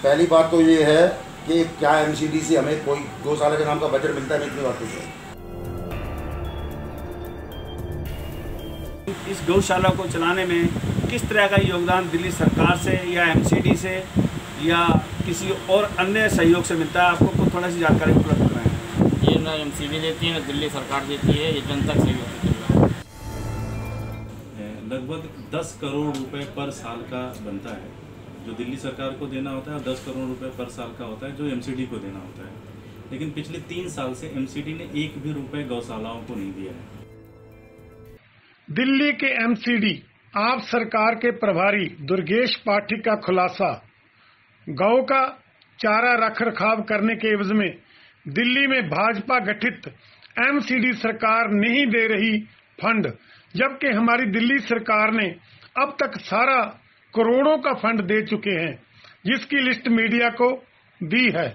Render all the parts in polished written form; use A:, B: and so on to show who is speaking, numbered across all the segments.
A: पहली बात तो ये है कि क्या एमसीडी से हमें कोई गौशाला के नाम का बजट मिलता है? मैं इतनी बात पूछ रहा
B: इस गौशाला को चलाने में किस तरह का योगदान दिल्ली सरकार से या एमसीडी से या किसी और अन्य सहयोग से मिलता है? आपको थोड़ा सी जानकारी उपलब्ध कराएं।
C: ये ना एमसीडी देती है ना दिल्ली सरकार देती है, ये जनता का सहयोग से चल रहा है।
D: लगभग 10 करोड़ रुपए पर साल का बनता है जो दिल्ली सरकार को देना होता है, और 10 करोड़ रुपए पर साल का होता है जो एमसीडी को देना होता है। लेकिन पिछले 3 साल से एमसीडी ने एक भी रुपए गौशालाओं को नहीं दिया है।
E: दिल्ली के एमसीडी आप सरकार के प्रभारी दुर्गेश पाठक का खुलासा, गौ का चारा रख रखाव करने के एवज में दिल्ली में भाजपा गठित एमसीडी सरकार नहीं दे रही फंड, जबकि हमारी दिल्ली सरकार ने अब तक सारा करोड़ों का फंड दे चुके हैं, जिसकी लिस्ट मीडिया को दी है।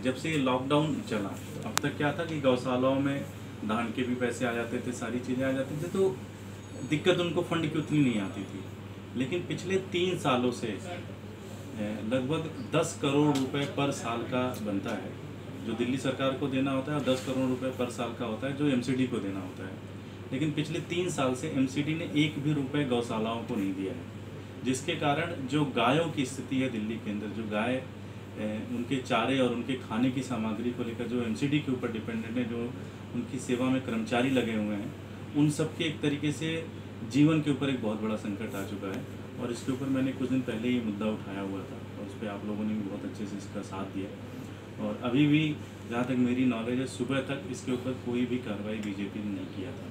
D: जब से लॉकडाउन चला अब तक क्या था कि गौशालाओं में धान के भी पैसे आ जाते थे, सारी चीज़ें आ जाती थी, तो दिक्कत उनको फंड की उतनी नहीं आती थी। लेकिन पिछले 3 सालों से लगभग 10 करोड़ रुपए पर साल का बनता है जो दिल्ली सरकार को देना होता है, और 10 करोड़ रुपए पर साल का होता है जो एमसीडी को देना होता है। लेकिन पिछले 3 साल से एमसीडी ने एक भी रुपए गौशालाओं को नहीं दिया है, जिसके कारण जो गायों की स्थिति है दिल्ली के अंदर, जो गाय उनके चारे और उनके खाने की सामग्री को लेकर जो एमसीडी के ऊपर डिपेंडेंट है, जो उनकी सेवा में कर्मचारी लगे हुए हैं, उन सब के एक तरीके से जीवन के ऊपर एक बहुत बड़ा संकट आ चुका है। और इसके ऊपर मैंने कुछ दिन पहले ही मुद्दा उठाया हुआ था और उस पर आप लोगों ने भी बहुत अच्छे से इसका साथ दिया। और अभी भी जहाँ तक मेरी नॉलेज है, सुबह तक इसके ऊपर कोई भी कार्रवाई बीजेपी ने नहीं किया था।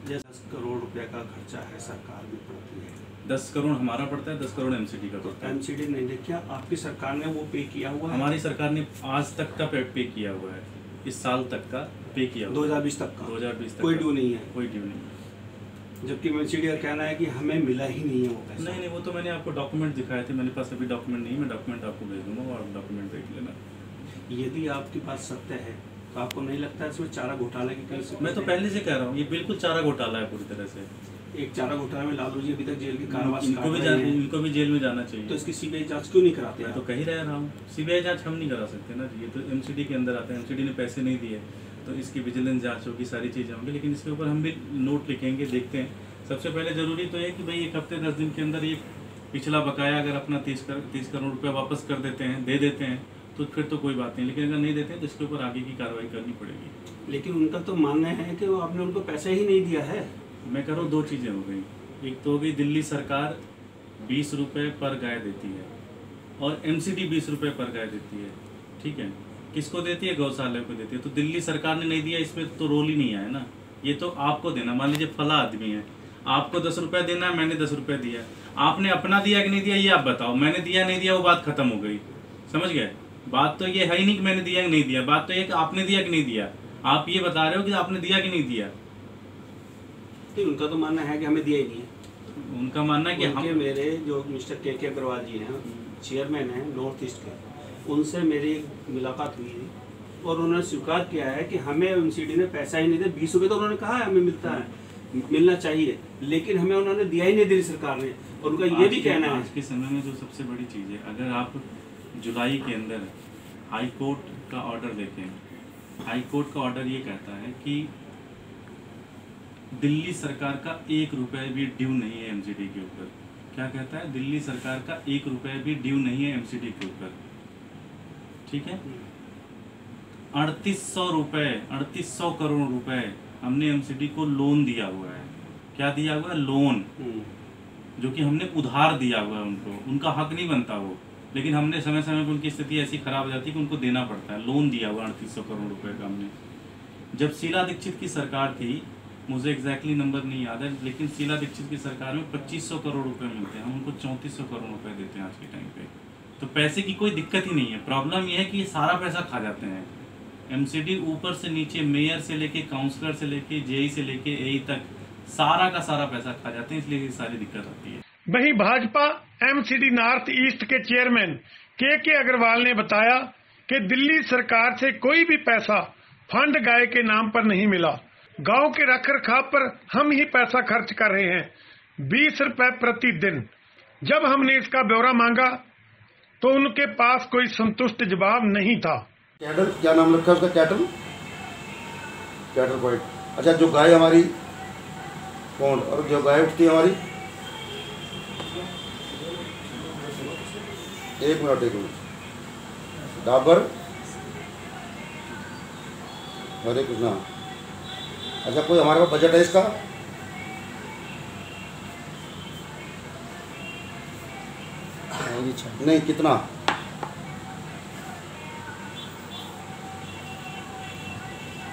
B: जैसे 10 करोड़ रुपए का खर्चा है, सरकार भी पड़ती है।
D: 10 करोड़ हमारा पड़ता है, 10 करोड़ एमसीडी का पड़ता है।
B: एमसीडी नहीं देखिए, आपकी सरकार ने वो पे किया हुआ है?
D: हमारी सरकार ने आज तक का पे किया हुआ है, इस साल तक का पे किया हुआ है।
B: 2020 तक का?
D: 2020 तक
B: कोई ड्यू नहीं है?
D: कोई ड्यू नहीं।
B: जबकि एमसीडी का कहना है कि हमें मिला ही नहीं है वो पैसा।
D: नहीं, वो तो मैंने आपको डॉक्यूमेंट दिखाए थे, मेरे पास अभी डॉक्यूमेंट नहीं है, मैं डॉक्यूमेंट आपको भेज दूंगा और डॉक्यूमेंट देख लेना।
B: यदि आपकी बात सत्य है तो आपको नहीं लगता इसमें चारा घोटाला की कहीं?
D: मैं तो पहले से कह रहा हूँ, ये बिल्कुल चारा घोटाला है पूरी तरह से।
B: एक चारा घोटाले में लालू जी अभी तक जेल की कार्रवाई,
D: इनको भी जेल में जाना चाहिए।
B: तो इसकी सीबीआई जांच क्यों नहीं कराते?
D: मैं तो कह ही रहा हूँ, सीबीआई जांच हम नहीं करा सकते ना, ये तो एमसीडी के अंदर आता है। एमसीडी ने पैसे नहीं दिए तो इसकी विजिलेंस जांच होगी, सारी चीज़ें होंगी, लेकिन इसके ऊपर हम भी नोट लिखेंगे, देखते हैं। सबसे पहले जरूरी तो है कि भाई 1 हफ्ते 10 दिन के अंदर ये पिछला बकाया अगर अपना 30 करोड़ रुपये वापस कर देते हैं, दे देते हैं, तो फिर तो कोई बात नहीं। लेकिन अगर नहीं देते हैं तो इसके ऊपर आगे की कार्रवाई करनी पड़ेगी।
B: लेकिन उनका तो मानना है कि वो आपने उनको पैसे ही नहीं दिया है।
D: मैं कह रहा हूँ 2 चीज़ें हो गई। एक तो हो गई दिल्ली सरकार 20 रुपये पर गाय देती है और एमसीडी 20 रुपये पर गाय देती है, ठीक है। किसको देती है? गौशाला को देती है। तो दिल्ली सरकार ने नहीं दिया, इसमें तो रोल ही नहीं आया ना। ये तो आपको देना, मान लीजिए फला आदमी है, आपको 10 रुपये देना है, मैंने 10 रुपये दिया, आपने अपना दिया कि नहीं दिया ये आप बताओ। मैंने दिया नहीं दिया वो बात खत्म हो गई, समझ गए? बात तो ये है ही नहीं कि मैंने दिया कि नहीं दिया, बात तो ये कि आपने दिया कि नहीं दिया। आप ये बता रहे हो कि आपने दिया कि नहीं दिया।
B: तो उनका तो मानना है कि हमें दिया ही नहीं है।
D: उनका मानना है कि हम,
B: मेरे जो मिस्टर के अग्रवाल जी हैं, चेयरमैन हैं नॉर्थ ईस्ट के, उनसे मेरी मुलाकात हुई है और उन्होंने स्वीकार किया है कि हमें एमसीडी ने पैसा ही नहीं दिया। 20 रुपये तो उन्होंने कहा है हमें मिलता है, मिलना चाहिए, लेकिन हमें उन्होंने दिया ही नहीं दिल्ली सरकार ने। और उनका ये भी कहना है,
D: आज के समय में जो सबसे बड़ी चीज़ है, अगर आप जुलाई के अंदर हाई कोर्ट का ऑर्डर देखें, हाई कोर्ट का ऑर्डर ये कहता है कि दिल्ली सरकार का 1 रुपये भी ड्यू नहीं है एमसीडी के ऊपर। क्या कहता है? दिल्ली सरकार का 1 रुपये भी ड्यू नहीं है एमसीडी के ऊपर, ठीक है। 3800 करोड़ रुपए हमने एमसीडी को लोन दिया हुआ है। क्या दिया हुआ है? लोन, जो कि हमने उधार दिया हुआ है उनको। उनका हक नहीं बनता वो, लेकिन हमने समय समय पर उनकी स्थिति ऐसी खराब हो जाती है कि उनको देना पड़ता है। लोन दिया हुआ 3800 करोड़ रुपए का हमने। जब शीला दीक्षित की सरकार थी, मुझे एग्जैक्टली नंबर नहीं याद है, लेकिन शीला दीक्षित की सरकार में 2500 करोड़ रुपए मिलते हैं, हम उनको 3400 करोड़ रुपए देते हैं आज के टाइम पे। तो पैसे की कोई दिक्कत ही नहीं है। प्रॉब्लम यह है कि ये सारा पैसा खा जाते हैं एमसीडी, ऊपर से नीचे, मेयर से लेके, काउंसलर से लेके, जेई से लेके एई तक सारा का सारा पैसा खा जाते हैं, इसलिए ये सारी दिक्कत आती है।
E: वहीं भाजपा एमसीडी नॉर्थ ईस्ट के चेयरमैन के अग्रवाल ने बताया कि दिल्ली सरकार से कोई भी पैसा फंड गाय के नाम पर नहीं मिला। गांव के रखरखाव पर हम ही पैसा खर्च कर रहे हैं, 20 रुपए प्रति दिन। जब हमने इसका ब्यौरा मांगा तो उनके पास कोई संतुष्ट जवाब नहीं था।
A: कैटल, क्या नाम रखा है उसका? Cattle point. अच्छा, जो गाय हमारी पौंड और जो गाय उठती है हमारी, एक मिनट, डाबर हरे कृष्णा। अच्छा, कोई हमारे पास बजट है इसका? नहीं, कितना?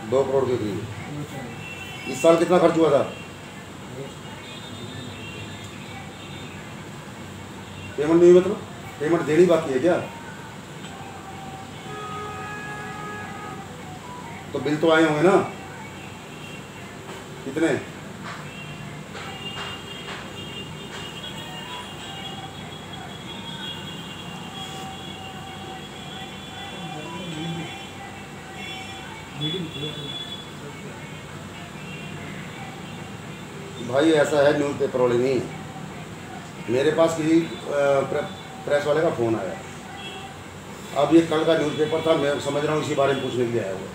A: दो करोड़ के करीब। इस साल कितना खर्च हुआ था? पेमेंट नहीं, मतलब पेमेंट देनी बाकी है क्या? तो बिल तो आए होंगे ना? कितने? भाई ऐसा है, न्यूज़ पेपर वाले नहीं, मेरे पास किसी प्रेस वाले का फ़ोन आया। अब ये कल का न्यूज़पेपर था, मैं समझ रहा हूँ इसी बारे में पूछने के लिए आया हुआ।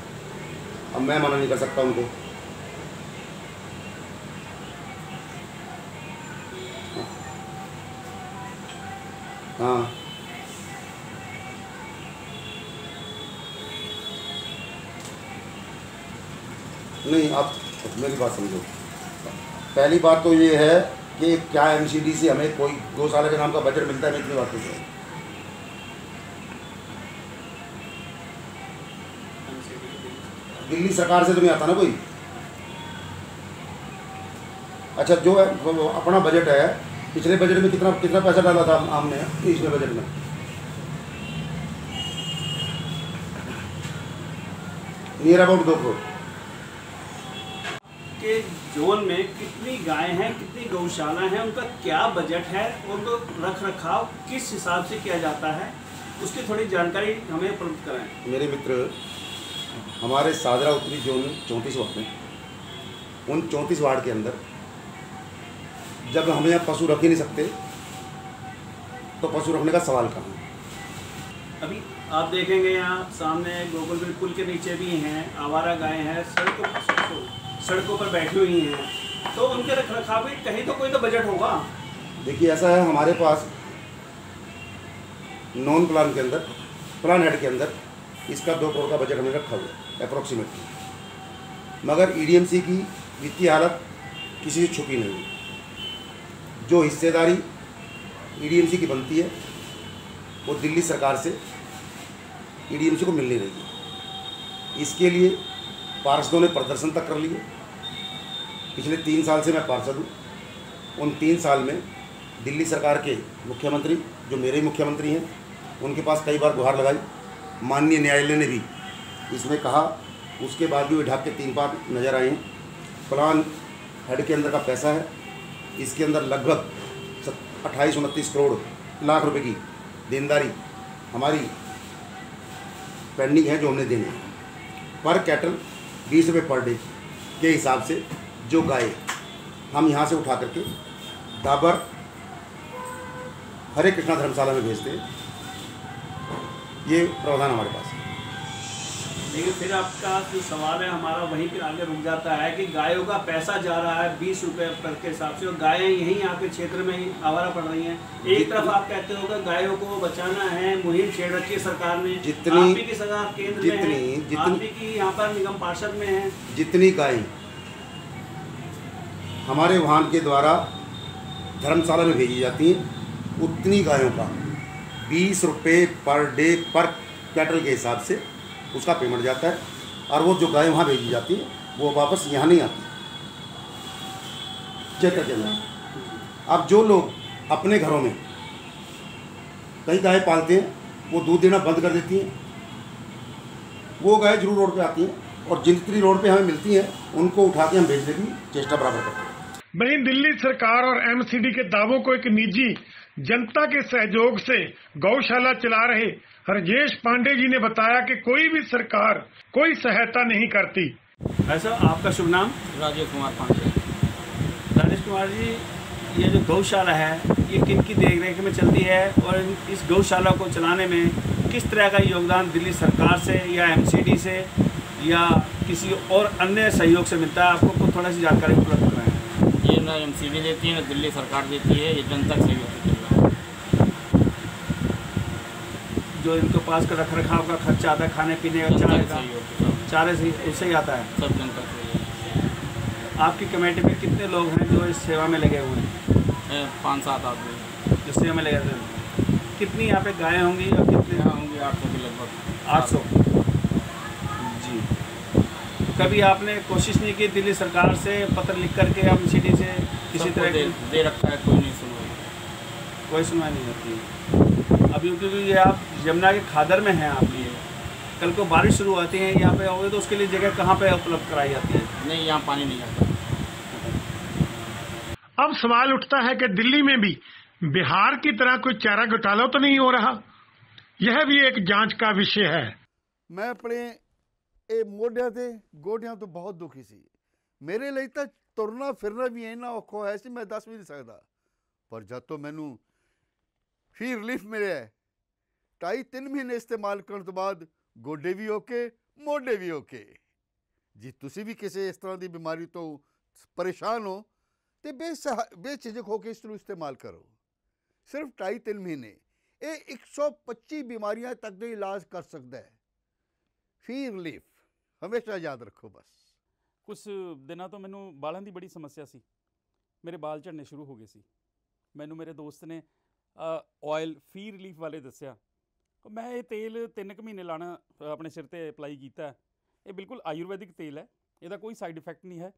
A: अब मैं मना नहीं कर सकता उनको। हाँ, नहीं, आप मेरी बात समझो। पहली बात तो ये है कि क्या एमसीडी से हमें कोई गौशाला के नाम का बजट मिलता है? मैं इतनी बात पूछ रहा हूँ। दिल्ली सरकार से तो नहीं आता ना कोई। अच्छा, जो है वो अपना बजट है, पिछले बजट में कितना पैसा डाला था हमने पिछले बजट में? Near about 2 crore.
B: के जोन में कितनी गाय हैं, कितनी गौशाला हैं, उनका क्या बजट है, उनको रख रखाव किस हिसाब से किया जाता है, उसकी थोड़ी जानकारी हमें उपलब्ध कराएं।
A: मेरे मित्र, हमारे सादरा उत्तरी जोन में 34 वार्ड में, उन 34 वार्ड के अंदर जब हम यहाँ पशु रख ही नहीं सकते तो पशु रखने का सवाल कहाँ है?
B: अभी आप देखेंगे यहाँ सामने गोकुलपुर पुल के नीचे भी हैं, आवारा गाय हैं, सड़कों पर बैठी हुई हैं, तो उनके रख रखाव में कहीं तो कोई तो बजट होगा।
A: देखिए, ऐसा है, हमारे पास नॉन प्लान के अंदर, प्लान हेड के अंदर इसका 2 करोड़ का बजट हमने रखा हुआ है अप्रॉक्सीमेटली, मगर ईडीएमसी की वित्तीय हालत किसी से छुपी नहीं है। जो हिस्सेदारी ईडीएमसी की बनती है वो दिल्ली सरकार से ईडीएमसी को मिल नहीं रही है। इसके लिए पार्षदों ने प्रदर्शन तक कर लिए। पिछले 3 साल से मैं पार्षद हूँ। उन 3 साल में दिल्ली सरकार के मुख्यमंत्री, जो मेरे मुख्यमंत्री हैं, उनके पास कई बार गुहार लगाई। माननीय न्यायालय ने भी इसमें कहा, उसके बाद भी वे ढाक के 3 बार नज़र आए हैं। प्लान हेड के अंदर का पैसा है, इसके अंदर लगभग 28-29 करोड़ लाख रुपए की देनदारी हमारी पेंडिंग है, जो हमने देने हैं। पर कैटल 20 रुपये पर डे के हिसाब से जो गाय हम यहाँ से उठा करके डाबर हरे कृष्णा धर्मशाला में भेजते हैं, ये प्रावधान हमारे पास है।
B: लेकिन फिर आपका जो सवाल है हमारा वहीं पर आगे रुक जाता है कि गायों का पैसा जा रहा है 20 रुपये पर के हिसाब से, और गायें यहीं आपके क्षेत्र में ही आवारा पड़ रही हैं। एक तरफ आप कहते हो गायों को बचाना है, मुहिम छेड़ रखी है सरकार ने, आप भी की सरकार केंद्र में है, आप भी की यहाँ पर निगम पार्षद में है।
A: जितनी गायें हमारे वाहन के द्वारा धर्मशाला में भेजी जाती हैं, उतनी गायों का 20 रुपये पर डे पर कैटल के हिसाब से उसका पेमेंट जाता है, और वो जो गाय वहाँ भेजी जाती है वो वापस यहाँ नहीं आती क्षेत्र के अंदर। अब जो लोग अपने घरों में कई गाय पालते हैं, वो दूध देना बंद कर देती हैं, वो गाय जरूर रोड पे आती हैं, और जितनी रोड पे हमें मिलती हैं उनको उठा के हम भेजने की चेष्टा बराबर करते हैं।
E: वहीं दिल्ली सरकार और एमसीडी के दावों को एक निजी जनता के सहयोग से गौशाला चला रहे हरजेश पांडे जी ने बताया कि कोई भी सरकार कोई सहायता नहीं करती।
B: ऐसा आपका शुभ नाम?
C: राजेश कुमार पांडे।
B: राजेश कुमार जी, ये जो गौशाला है ये किन की देख रेख में चलती है और इस गौशाला को चलाने में किस तरह का योगदान दिल्ली सरकार से या एमसीडी से या किसी और अन्य सहयोग से मिलता है, आपको थोड़ा सी जानकारी उपलब्ध कराएं।
C: ये ना एमसीडी देती है ना दिल्ली सरकार देती है, ये जनता का सहयोग से चल रहा है।
B: जो इनके पास का रख रखाव का खर्चा आता है, खाने पीने का
C: जनता
B: चारे
C: का
B: का
C: सहयोग
B: चारे से उससे ही आता है।
C: सब जनता का सहयोग।
B: आपकी कमेटी में कितने लोग हैं जो इस सेवा में लगे हुए हैं?
C: 5-7 आदमी
B: जो सेवा में लगे हुए हैं। कितनी यहाँ पे गायें होंगी और कितनी
C: यहाँ होंगे 800 के लगभग।
B: 800 जी। कभी आपने कोशिश नहीं की दिल्ली सरकार से पत्र लिख करके एमसीडी से किसी तरह की?
C: दे रखा है, कोई नहीं सुनवाई।
B: कोई सुनवाई नहीं होती। अभी क्योंकि ये आप यमुना के खादर में हैं, आप ये कल को बारिश शुरू होती है यहाँ पे होगी तो उसके लिए जगह कहाँ पे उपलब्ध कराई जाती है?
C: नहीं, यहाँ पानी नहीं आता।
E: अब सवाल उठता है कि दिल्ली में भी बिहार की तरह कोई चारा घोटाला तो नहीं हो रहा। यह भी एक जांच का विषय है।
F: मैं अपने ਇਹ ਮੋਢਿਆਂ ਤੇ ਗੋਡਿਆਂ ਤੋਂ ਬਹੁਤ ਦੁਖੀ ਸੀ। ਮੇਰੇ ਲਈ ਤਾਂ ਤੁਰਨਾ ਫਿਰਨਾ ਵੀ ਇੰਨਾ ਔਖਾ ਹੋਇਆ ਸੀ, ਮੈਂ ਦੱਸ ਵੀ ਨਹੀਂ ਸਕਦਾ। ਪਰ ਜਦ ਤੋਂ ਮੈਨੂੰ ਫੀ ਰਿਲੀਫ ਮਿਲਿਆ 2.5-3 ਮਹੀਨੇ ਇਸਤੇਮਾਲ ਕਰਨ ਤੋਂ ਬਾਅਦ ਗੋਡੇ ਵੀ ਓਕੇ, ਮੋਢੇ ਵੀ ਓਕੇ। ਜੇ ਤੁਸੀਂ ਵੀ ਕਿਸੇ ਇਸ ਤਰ੍ਹਾਂ ਦੀ ਬਿਮਾਰੀ ਤੋਂ ਪਰੇਸ਼ਾਨ ਹੋ ਤੇ ਬੇਝਿਜਕ ਹੋ ਕੇ ਇਸ ਨੂੰ ਇਸਤੇਮਾਲ ਕਰੋ। ਸਿਰਫ 2.5-3 ਮਹੀਨੇ ਇਹ 125 ਬਿਮਾਰੀਆਂ ਤੱਕ ਦਾ ਇਲਾਜ ਕਰ ਸਕਦਾ ਹੈ। ਫੀ ਰਿਲੀਫ ਹਮੇਸ਼ਾ ਯਾਦ ਰੱਖੋ। ਬਸ
G: ਕੁਛ ਦਿਨਾਂ ਤੋਂ ਮੈਨੂੰ ਬਾਲਾਂ ਦੀ ਬੜੀ ਸਮੱਸਿਆ ਸੀ। ਮੇਰੇ ਬਾਲ ਝੜਨੇ ਸ਼ੁਰੂ ਹੋ ਗਏ ਸੀ। ਮੈਨੂੰ ਮੇਰੇ ਦੋਸਤ ਨੇ ਆਇਲ ਫੀ ਰਿਲੀਫ ਵਾਲੇ ਦੱਸਿਆ। ਮੈਂ ਇਹ ਤੇਲ 3 ਕੁ ਮਹੀਨੇ ਲਾਣਾ ਆਪਣੇ ਸਿਰ ਤੇ ਅਪਲਾਈ ਕੀਤਾ। ਇਹ ਬਿਲਕੁਲ ਆਯੁਰਵੈਦਿਕ ਤੇਲ ਹੈ, ਇਹਦਾ ਕੋਈ ਸਾਈਡ ਇਫੈਕਟ ਨਹੀਂ ਹੈ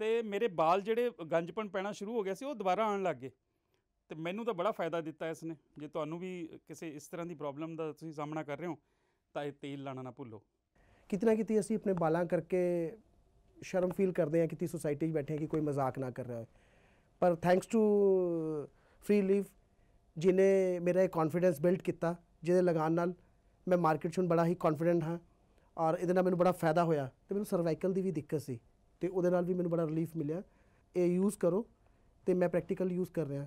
G: ਤੇ ਮੇਰੇ ਬਾਲ ਜਿਹੜੇ ਗੰਜਪਣ ਪੈਣਾ ਸ਼ੁਰੂ ਹੋ ਗਿਆ ਸੀ ਉਹ ਦੁਬਾਰਾ ਆਉਣ ਲੱਗ ਗਏ ਤੇ ਮੈਨੂੰ ਤਾਂ ਬੜਾ ਫਾਇਦਾ ਦਿੱਤਾ ਇਸ ਨੇ। ਜੇ ਤੁਹਾਨੂੰ ਵੀ ਕਿਸੇ ਇਸ ਤਰ੍ਹਾਂ ਦੀ ਪ੍ਰੋਬਲਮ ਦਾ ਤੁਸੀਂ ਸਾਹਮਣਾ ਕਰ ਰਹੇ ਹੋ ਤਾਂ ਇਹ ਤੇਲ ਲਾਣਾ ਨਾ ਭੁੱਲੋ।
H: कितना कितनी ਅਸੀਂ ਆਪਣੇ ਬਾਲਾਂ ਕਰਕੇ ਸ਼ਰਮ ਫੀਲ ਕਰਦੇ ਹਾਂ ਕਿਤੇ ਸੋਸਾਇਟੀ 'ਚ ਬੈਠੇ ਹਾਂ ਕਿ ਕੋਈ ਮਜ਼ਾਕ ਨਾ ਕਰ ਰਿਹਾ ਹੋਏ, ਪਰ ਥੈਂਕਸ ਟੂ ਫ੍ਰੀ ਲੀਵ ਜਿਹਨੇ ਮੇਰਾ ਇੱਕ ਕੌਨਫੀਡੈਂਸ ਬਿਲਡ ਕੀਤਾ, ਜਿਹਦੇ ਲਗਾਉਣ ਨਾਲ ਮੈਂ ਮਾਰਕੀਟ 'ਚ ਹੁਣ ਬੜਾ ਹੀ ਕੌਨਫੀਡੈਂਟ ਹਾਂ ਔਰ ਇਹਦੇ ਨਾਲ ਮੈਨੂੰ ਬੜਾ ਫਾਇਦਾ ਹੋਇਆ। ਅਤੇ ਮੈਨੂੰ ਸਰਵਾਈਕਲ ਦੀ ਵੀ ਦਿੱਕਤ ਸੀ ਅਤੇ ਉਹਦੇ ਨਾਲ ਵੀ ਮੈਨੂੰ ਬੜਾ ਰਿਲੀਫ ਮਿਲਿਆ। ਇਹ ਯੂਜ਼ ਕਰੋ ਅਤੇ ਮੈਂ ਪ੍ਰੈਕਟੀਕਲ ਯੂਜ਼ ਕਰ ਰਿਹਾ।